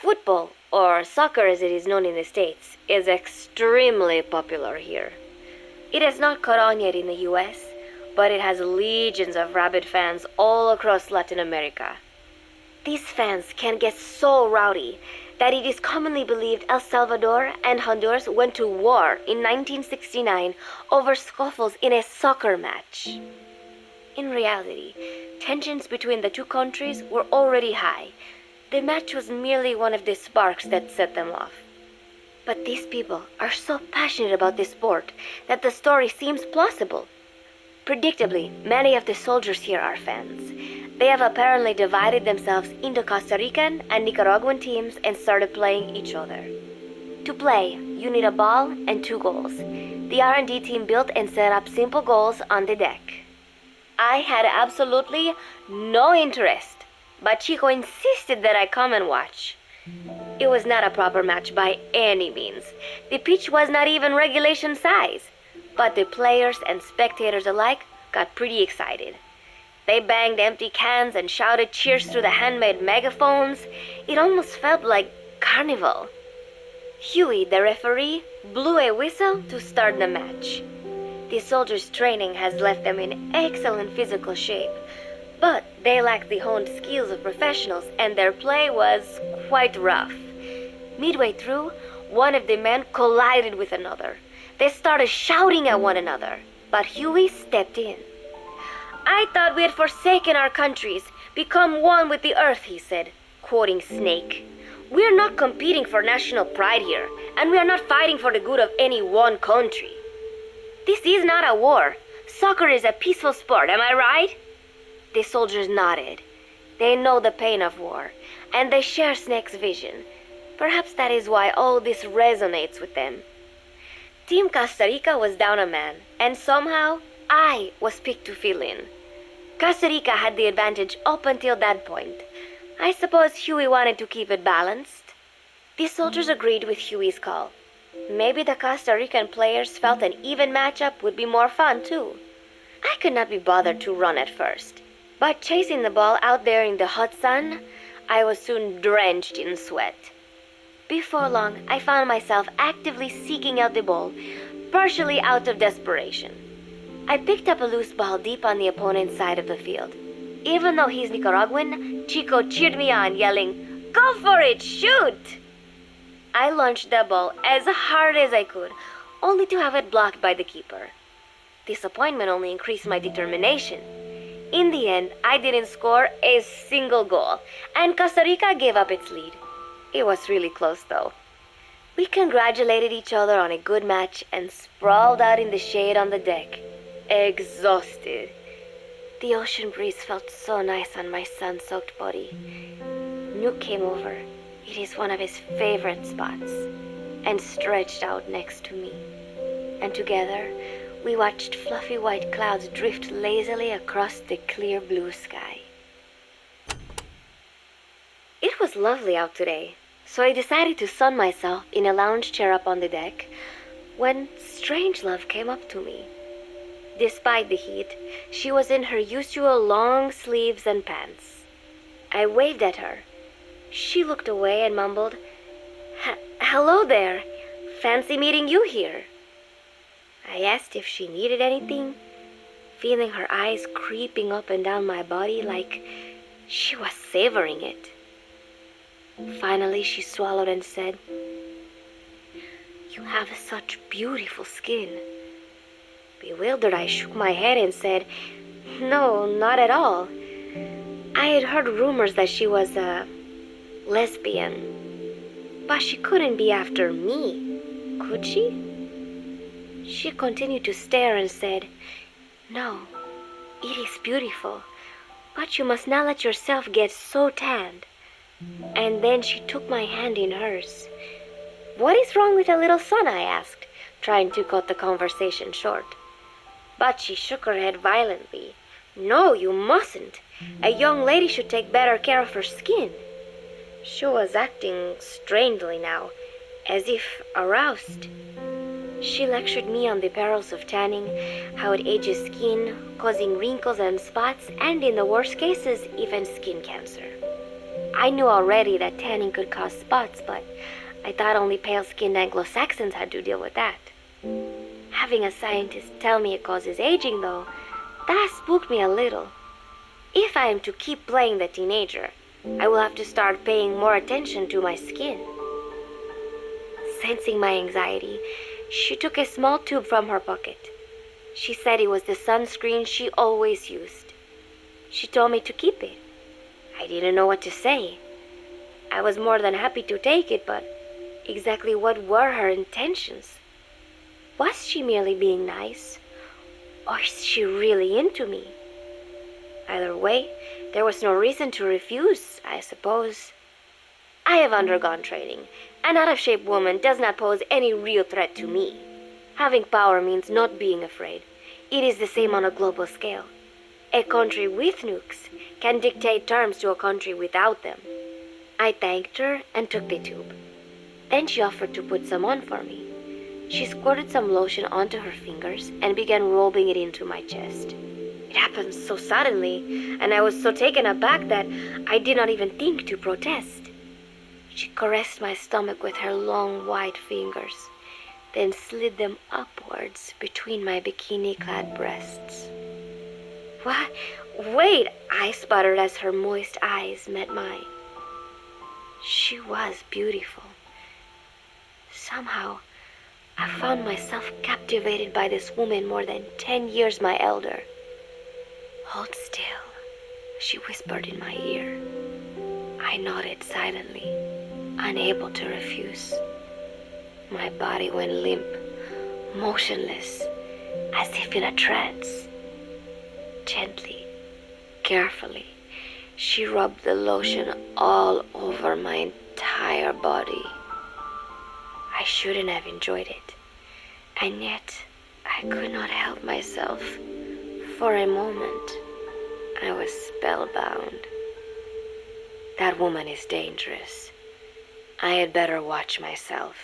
Football, or soccer as it is known in the States, is extremely popular here. It has not caught on yet in the US, but it has legions of rabid fans all across Latin America. These fans can get so rowdy that it is commonly believed El Salvador and Honduras went to war in 1969 over scuffles in a soccer match. In reality, tensions between the two countries were already high. The match was merely one of the sparks that set them off. But these people are so passionate about this sport that the story seems plausible. Predictably, many of the soldiers here are fans. They have apparently divided themselves into Costa Rican and Nicaraguan teams and started playing each other. To play, you need a ball and 2 goals. The R&D team built and set up simple goals on the deck. I had absolutely no interest, but Chico insisted that I come and watch. It was not a proper match by any means. The pitch was not even regulation size, but the players and spectators alike got pretty excited. They banged empty cans and shouted cheers through the handmade megaphones. It almost felt like carnival. Huey, the referee, blew a whistle to start the match. The soldiers' training has left them in excellent physical shape, but they lacked the honed skills of professionals and their play was quite rough. Midway through, one of the men collided with another. They started shouting at one another, but Huey stepped in. "I thought we had forsaken our countries, become one with the earth," he said, quoting Snake. "We are not competing for national pride here, and we are not fighting for the good of any one country. This is not a war. Soccer is a peaceful sport, am I right?" The soldiers nodded. They know the pain of war, and they share Snake's vision. Perhaps that is why all this resonates with them. Team Costa Rica was down a man, and somehow I was picked to fill in. Costa Rica had the advantage up until that point. I suppose Huey wanted to keep it balanced. The soldiers agreed with Huey's call. Maybe the Costa Rican players felt an even matchup would be more fun too. I could not be bothered to run at first, but chasing the ball out there in the hot sun, I was soon drenched in sweat. Before long, I found myself actively seeking out the ball, partially out of desperation. I picked up a loose ball deep on the opponent's side of the field. Even though he's Nicaraguan, Chico cheered me on, yelling, "Go for it, shoot!" I launched the ball as hard as I could, only to have it blocked by the keeper. Disappointment only increased my determination. In the end, I didn't score a single goal, and Costa Rica gave up its lead. It was really close, though. We congratulated each other on a good match and sprawled out in the shade on the deck, exhausted. The ocean breeze felt so nice on my sun-soaked body. Nuke came over. It is one of his favorite spots, and stretched out next to me. And together, we watched fluffy white clouds drift lazily across the clear blue sky. It was lovely out today, so I decided to sun myself in a lounge chair up on the deck when Strangelove came up to me. Despite the heat, she was in her usual long sleeves and pants. I waved at her. She looked away and mumbled, "Hello there. Fancy meeting you here." I asked if she needed anything, feeling her eyes creeping up and down my body like she was savoring it. Finally, she swallowed and said, "You have such beautiful skin." Bewildered, I shook my head and said, "No, not at all. I had heard rumors that she was a lesbian, but she couldn't be after me, could she?" She continued to stare and said, "No, it is beautiful, but you must not let yourself get so tanned." And then she took my hand in hers. "What is wrong with a little sun?" I asked, trying to cut the conversation short. But she shook her head violently. "No, you mustn't. A young lady should take better care of her skin." She was acting strangely now, as if aroused. She lectured me on the perils of tanning, how it ages skin, causing wrinkles and spots, and in the worst cases, even skin cancer. I knew already that tanning could cause spots, but I thought only pale-skinned Anglo-Saxons had to deal with that. Having a scientist tell me it causes aging, though, that spooked me a little. If I am to keep playing the teenager, I will have to start paying more attention to my skin. Sensing my anxiety, she took a small tube from her pocket. She said it was the sunscreen she always used. She told me to keep it. I didn't know what to say. I was more than happy to take it, but exactly what were her intentions? Was she merely being nice? Or is she really into me? Either way, there was no reason to refuse, I suppose. I have undergone training. An out-of-shape woman does not pose any real threat to me. Having power means not being afraid. It is the same on a global scale. A country with nukes can dictate terms to a country without them. I thanked her and took the tube. Then she offered to put some on for me. She squirted some lotion onto her fingers and began rolling it into my chest. It happened so suddenly, and I was so taken aback that I did not even think to protest. She caressed my stomach with her long white fingers, then slid them upwards between my bikini-clad breasts. What? Wait, I sputtered as her moist eyes met mine. She was beautiful. Somehow, I found myself captivated by this woman more than 10 years my elder. Hold still, she whispered in my ear. I nodded silently, unable to refuse. My body went limp, motionless, as if in a trance. Gently, carefully, she rubbed the lotion all over my entire body. I shouldn't have enjoyed it, and yet I could not help myself. For a moment, I was spellbound. That woman is dangerous. I had better watch myself.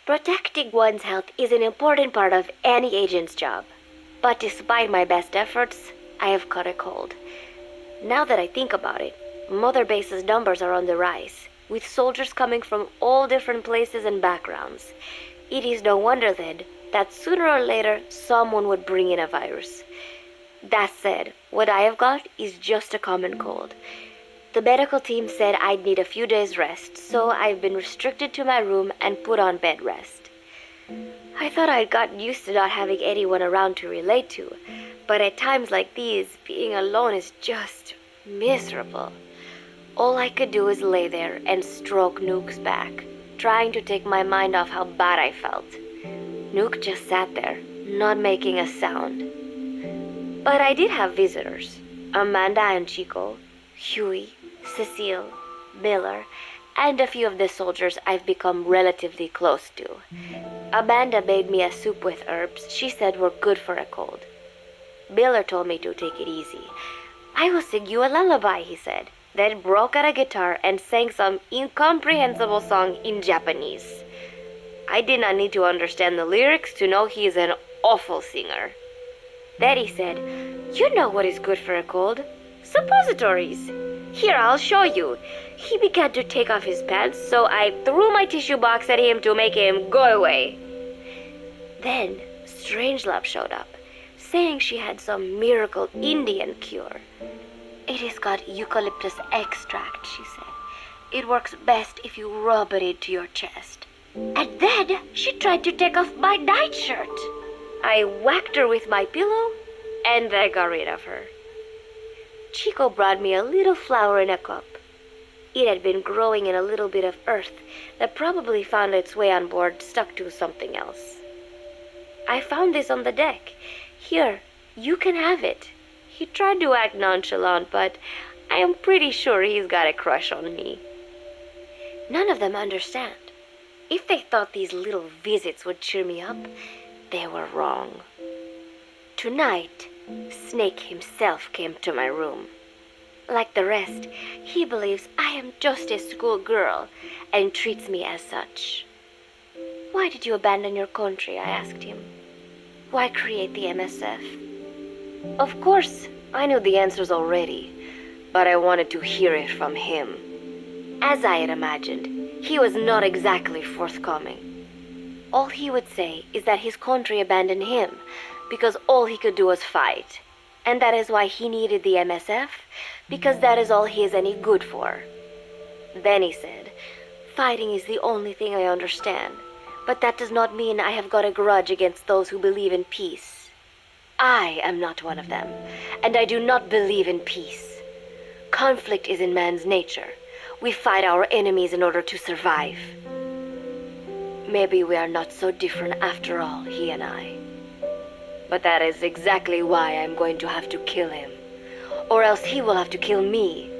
Protecting one's health is an important part of any agent's job. But despite my best efforts, I have caught a cold. Now that I think about it, Mother Base's numbers are on the rise, with soldiers coming from all different places and backgrounds. It is no wonder then that sooner or later someone would bring in a virus. That said, what I have got is just a common cold. The medical team said I'd need a few days rest, so I've been restricted to my room and put on bed rest. I thought I'd gotten used to not having anyone around to relate to, but at times like these, being alone is just miserable. All I could do is lay there and stroke Nook's back, trying to take my mind off how bad I felt. Nook just sat there, not making a sound. But I did have visitors. Amanda and Chico, Huey, Cecile, Miller, and a few of the soldiers I've become relatively close to. Amanda made me a soup with herbs she said were good for a cold. Miller told me to take it easy. I will sing you a lullaby, he said, then broke out a guitar and sang some incomprehensible song in Japanese. I did not need to understand the lyrics to know he is an awful singer. Then he said, "You know what is good for a cold? Suppositories. Here, I'll show you." He began to take off his pants, so I threw my tissue box at him to make him go away. Then Strangelove showed up, saying she had some miracle Indian cure. "It has got eucalyptus extract," she said. "It works best if you rub it into your chest." And then she tried to take off my nightshirt. I whacked her with my pillow, and I got rid of her. Chico brought me a little flower in a cup. It had been growing in a little bit of earth that probably found its way on board stuck to something else. "I found this on the deck. Here, you can have it." He tried to act nonchalant, but I am pretty sure he's got a crush on me. None of them understand. If they thought these little visits would cheer me up, they were wrong. Tonight, Snake himself came to my room. Like the rest, he believes I am just a schoolgirl and treats me as such. Why did you abandon your country? I asked him. Why create the MSF? Of course, I knew the answers already, but I wanted to hear it from him. As I had imagined, he was not exactly forthcoming. All he would say is that his country abandoned him because all he could do was fight, and that is why he needed the MSF, because that is all he is any good for. Then he said, fighting is the only thing I understand, but that does not mean I have got a grudge against those who believe in peace. I am not one of them, and I do not believe in peace. Conflict is in man's nature. We fight our enemies in order to survive. Maybe we are not so different after all, he and I. But that is exactly why I'm going to have to kill him, or else he will have to kill me.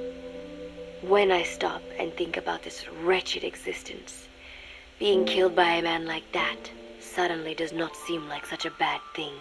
When I stop and think about this wretched existence, being killed by a man like that suddenly does not seem like such a bad thing.